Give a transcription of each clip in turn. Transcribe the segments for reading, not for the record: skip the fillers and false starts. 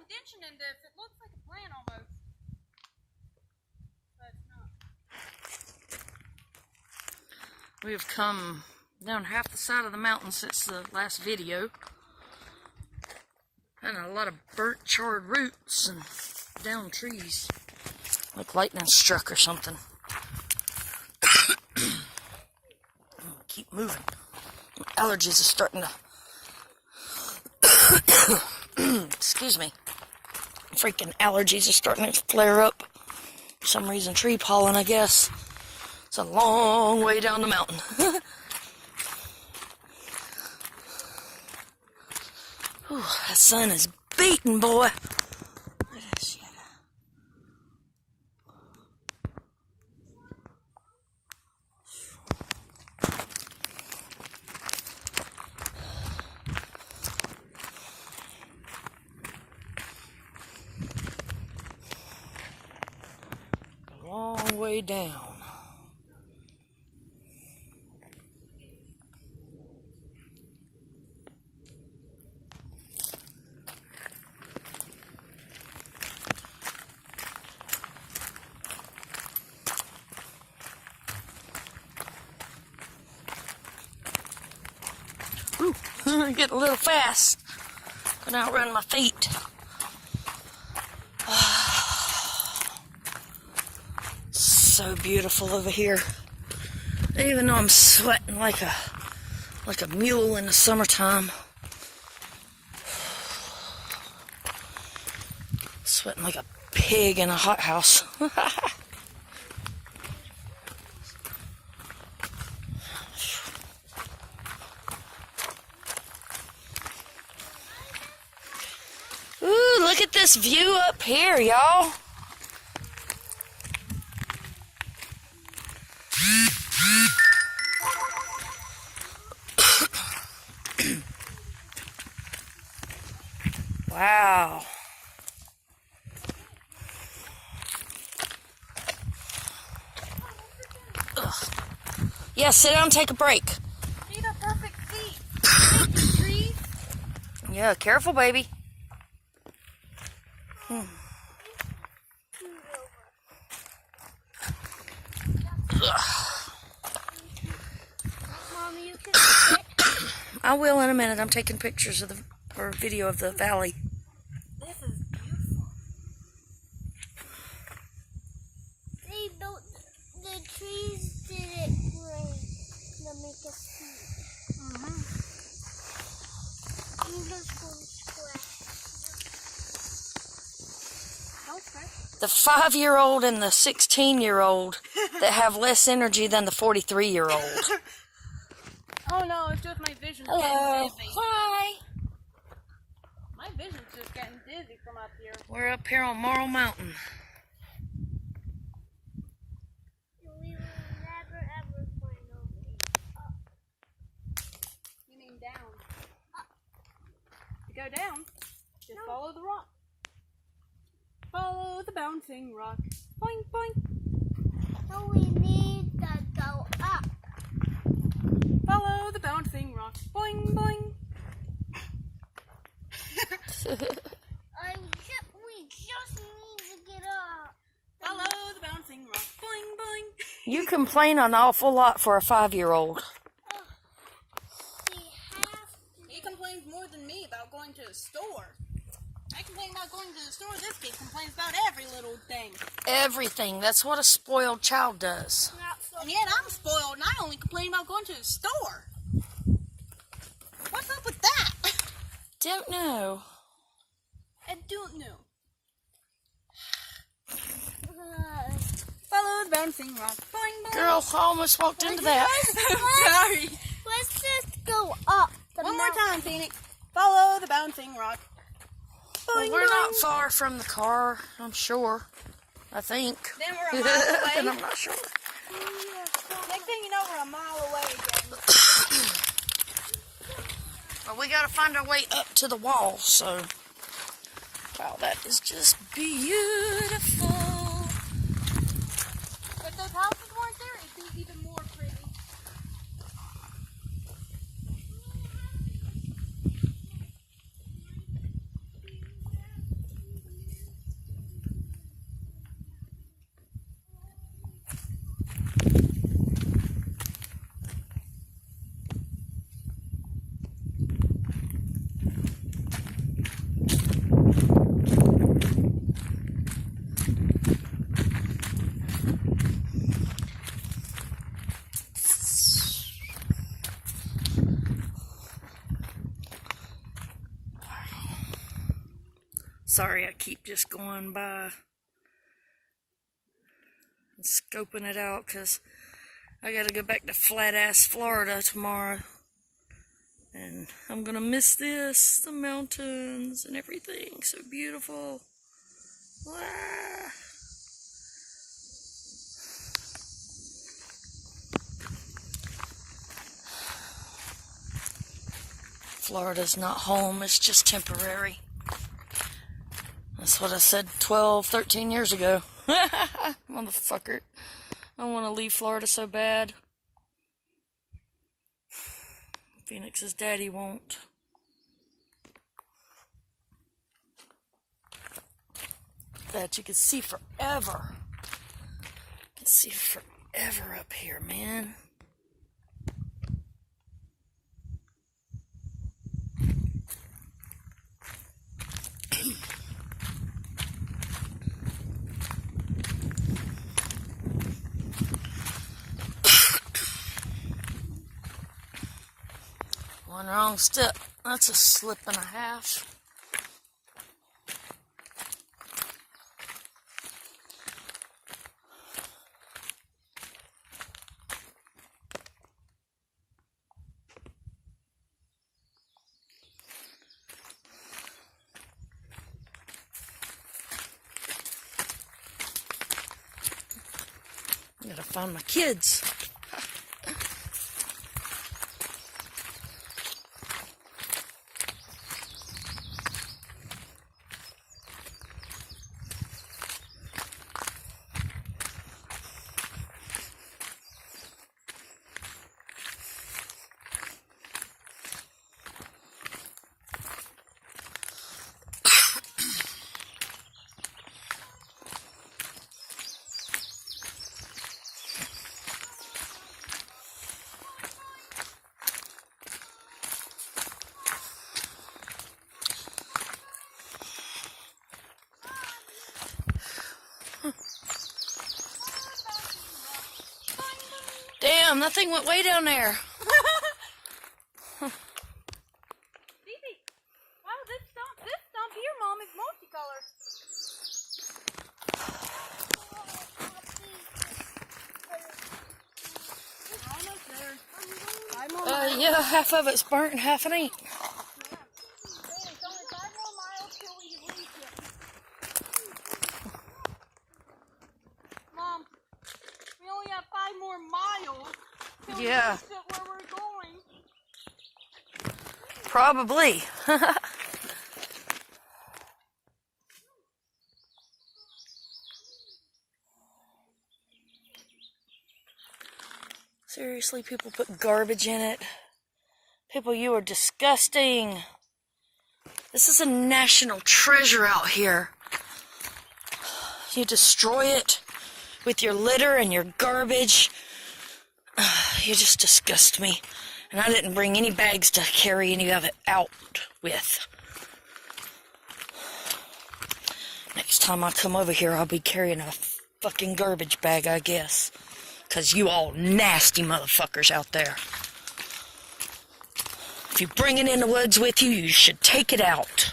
indentation in this. It looks like a plant almost. But it's not. We have come down half the side of the mountain since the last video. And a lot of burnt, charred roots and down trees. Like lightning struck or something. Keep moving. Allergies are starting to... Excuse me. Freaking allergies are starting to flare up. For some reason, tree pollen, I guess. It's a long way down the mountain. Whew, that sun is beating, boy. Look at this shit. A long way down. Ooh, getting a little fast. Can outrun my feet. So beautiful over here. Even though I'm sweating like a mule in the summertime. Sweating like a pig in a hothouse. Ooh, look at this view up here, y'all. Wow. Ugh. Yeah, sit down and take a break. Need a perfect seat. Thank you, trees. Yeah, careful, baby. Mommy, you can sit. I will in a minute. I'm taking pictures of or video of the valley. This is beautiful. They built the trees did it great to make a seat. You just go square. The 5-year-old and the 16-year-old that have less energy than the 43-year-old. Oh no, it's just my vision's Hello. getting dizzy. Hi. My vision's just getting dizzy from up here. We're up here on Morrow Mountain. We will never ever find a way up. You mean down? Up. To go down, just follow the rock. Follow the bouncing rock. Boing, boing. So we need to go up. Follow the bouncing rock. Boing, boing. We just need to get up. Follow the bouncing rock. Boing, boing. You complain an awful lot for a 5-year-old. He complains more than me about going to the store. I complain about going to the store. This kid complains about every little thing. Everything. That's what a spoiled child does. And yet I'm spoiled and I only complain about going to the store. What's up with that? Don't know. I don't know. Follow the bouncing rock. Boing, boing. Girl, I almost walked into that. Sorry. Let's just go up. One more time, Phoenix. Follow the bouncing rock. Boing, Well, we're boing. not far from the car, I'm sure. I think. Then we're a mile away. And I'm not sure. Next thing you know, we're a mile away again. Well, we gotta find our way up to the wall, so... Wow, that is just beautiful. If those houses weren't there, it'd be even more pretty. Sorry, I keep just going by and scoping it out because I gotta go back to flat-ass Florida tomorrow. And I'm gonna miss this, the mountains and everything. So beautiful. Wow. Florida's not home, it's just temporary. That's what I said 12, 13 years ago. Motherfucker. I want to leave Florida so bad. Phoenix's daddy won't. Bet you can see forever. You can see forever up here, man. One wrong step, that's a slip and a half. I gotta find my kids. Damn, that thing went way down there. Phoebe, wow, this stump here, Mom, is multicolored. Almost there. I'm on Yeah, half of it's burnt and half it ain't. It's only 5 more miles till we reach it. Mom, we only have 5 more miles till Yeah. we reach it where we're going. Probably. Seriously, people put garbage in it. People, you are disgusting. This is a national treasure out here. You destroy it with your litter and your garbage. You just disgust me. And I didn't bring any bags to carry any of it out with. Next time I come over here, I'll be carrying a fucking garbage bag, I guess. 'Cause you all nasty motherfuckers out there. If you bring it in the woods with you, you should take it out.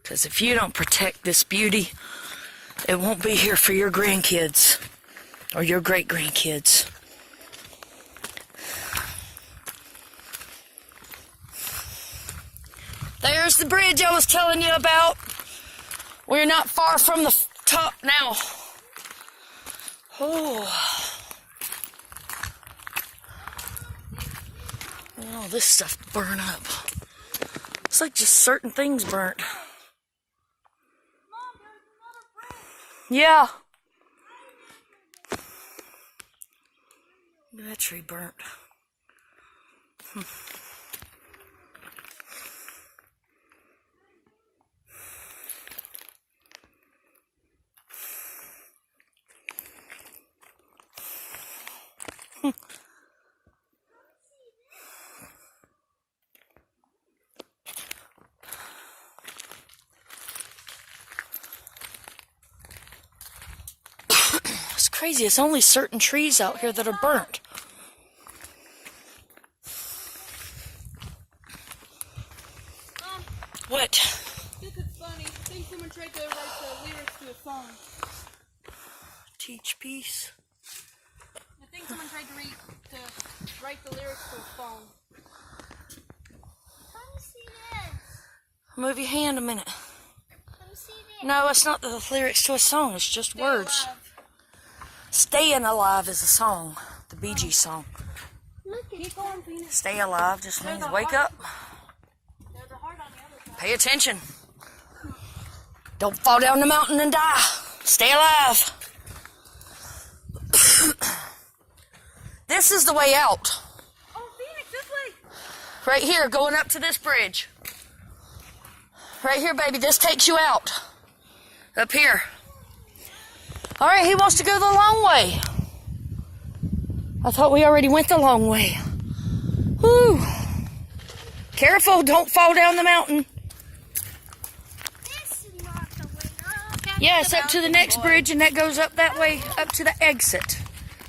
Because if you don't protect this beauty, it won't be here for your grandkids or your great-grandkids. There's the bridge I was telling you about. We're not far from the top now. Oh. Oh, this stuff burn up. It's like just certain things burnt. Mom, there's another bridge. Yeah. That tree burnt. crazy. It's only certain trees out here that are burnt. What? This is funny. I think someone tried to write the lyrics to a song. Teach peace. I think someone tried to write the lyrics to a song. Let me see this. Move your hand a minute. Let me see this. No, it's not the lyrics to a song. It's just Stay words. alive. Staying Alive is a song. The Bee Gees song. Look, keep going, Phoenix. Stay alive just There's means a wake heart. up. There's a heart on the other side. Pay attention. Don't fall down the mountain and die. Stay alive. This is the way out. Oh, Phoenix, this way. Right here, going up to this bridge. Right here, baby. This takes you out. Up here. All right, he wants to go the long way. I thought we already went the long way. Whew. Careful, don't fall down the mountain. This is not the way. Okay. Yeah, it's up to the next bridge, and that goes up that way, up to the exit,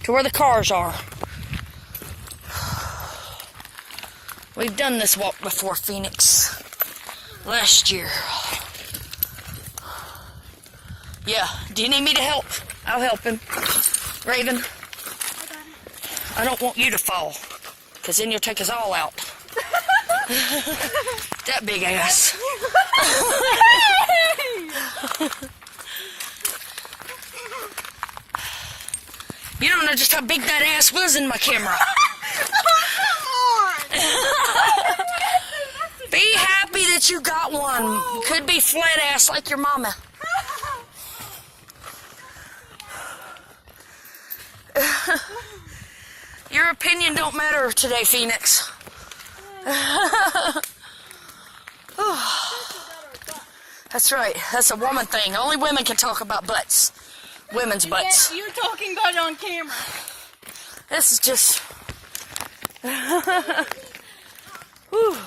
to where the cars are. We've done this walk before, Phoenix. Last year. Yeah, do you need me to help? I'll help him. Raven, I don't want you to fall, because then you'll take us all out. That big ass. You don't know just how big that ass was in my camera. Be happy that you got one. Could be flat ass like your mama. Your opinion don't matter today, Phoenix. That's right. That's a woman thing. Only women can talk about butts. Women's butts. You're talking about it on camera. This is just... Whew.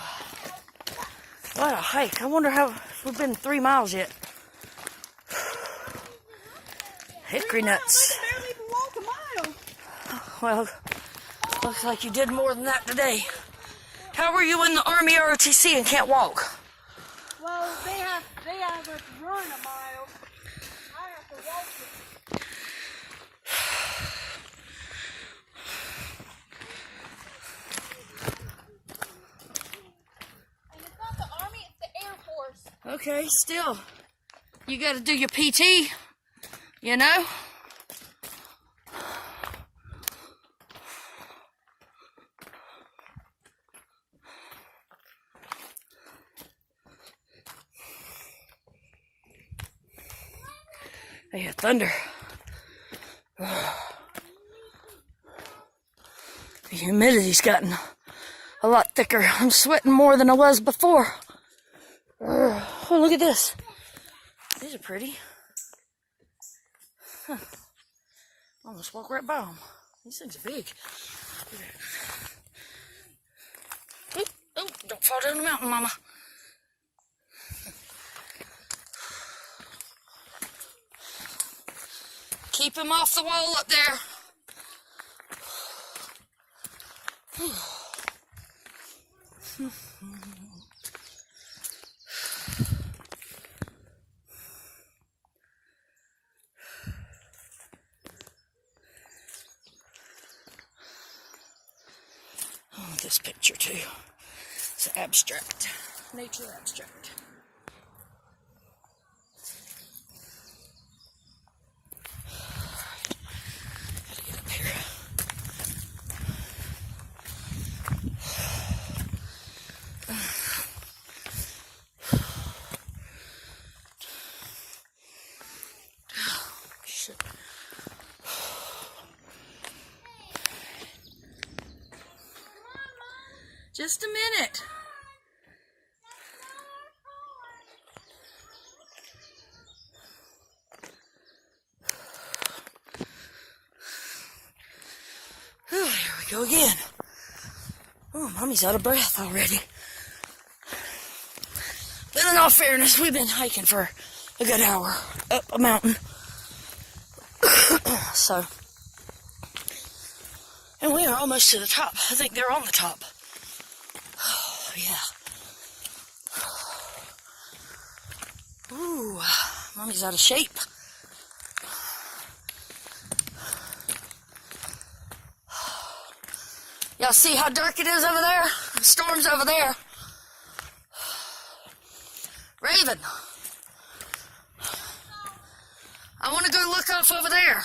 What a hike. I wonder how... We've been 3 miles yet. Hickory nuts. I barely even walk a mile. Well, looks like you did more than that today. How were you in the Army ROTC and can't walk? Well, they have us run a mile. I have to walk it. And it's not the Army, it's the Air Force. Okay, still. You gotta do your PT, you know? I hear thunder. The humidity's gotten a lot thicker. I'm sweating more than I was before. Oh, look at this. These are pretty. Huh. Almost walk right by them. These things are big. Oop, oh, don't fall down the mountain, Mama. Keep him off the wall up there. Oh, this picture too. It's an abstract. Nature abstract. Gotta get up here. Shit. Just a minute. Oh, here we go again. Oh, Mommy's out of breath already. But in all fairness, we've been hiking for a good hour up a mountain. So, and we are almost to the top. I think they're on the top. Oh, yeah. Ooh, Mommy's out of shape. Y'all see how dark it is over there? The storm's over there. Raven, I want to go look off over there.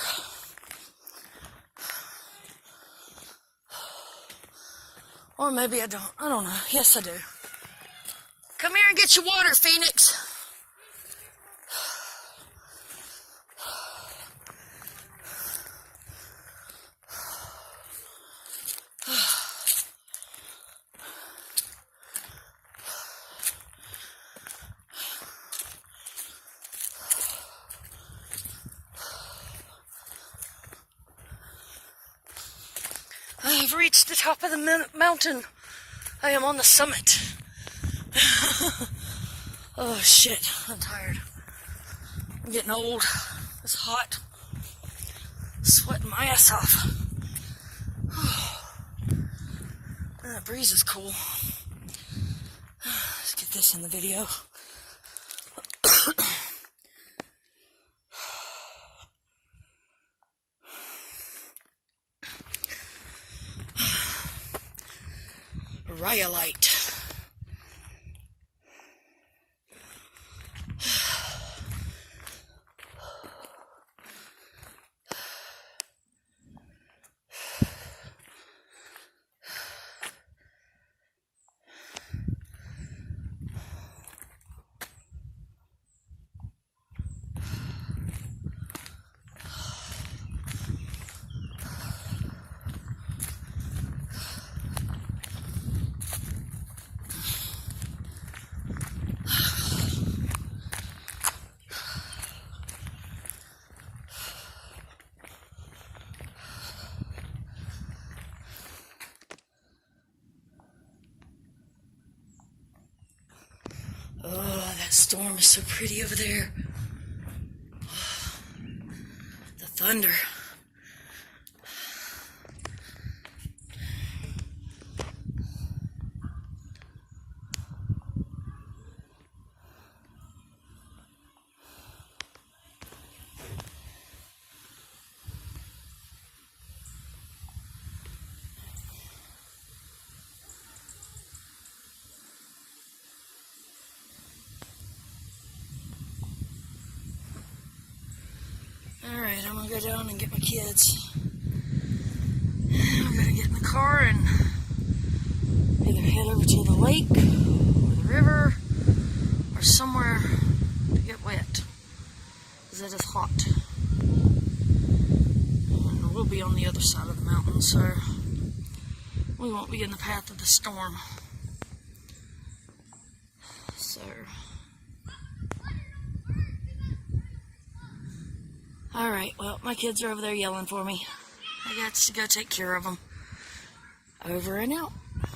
Or maybe I don't. I don't know. Yes, I do. Come here and get your water, Phoenix. I have reached the top of the mountain. I am on the summit. Oh shit, I'm tired. I'm getting old. It's hot. Sweating my ass off. That breeze is cool. Let's get this in the video. Rhyolite. Oh, that storm is so pretty over there. The thunder. Alright, I'm gonna go down and get my kids. I'm gonna get in the car and either head over to the lake, or the river, or somewhere to get wet. Because it is hot. And we'll be on the other side of the mountain, so we won't be in the path of the storm. So... Alright, well, my kids are over there yelling for me. I got to go take care of them. Over and out.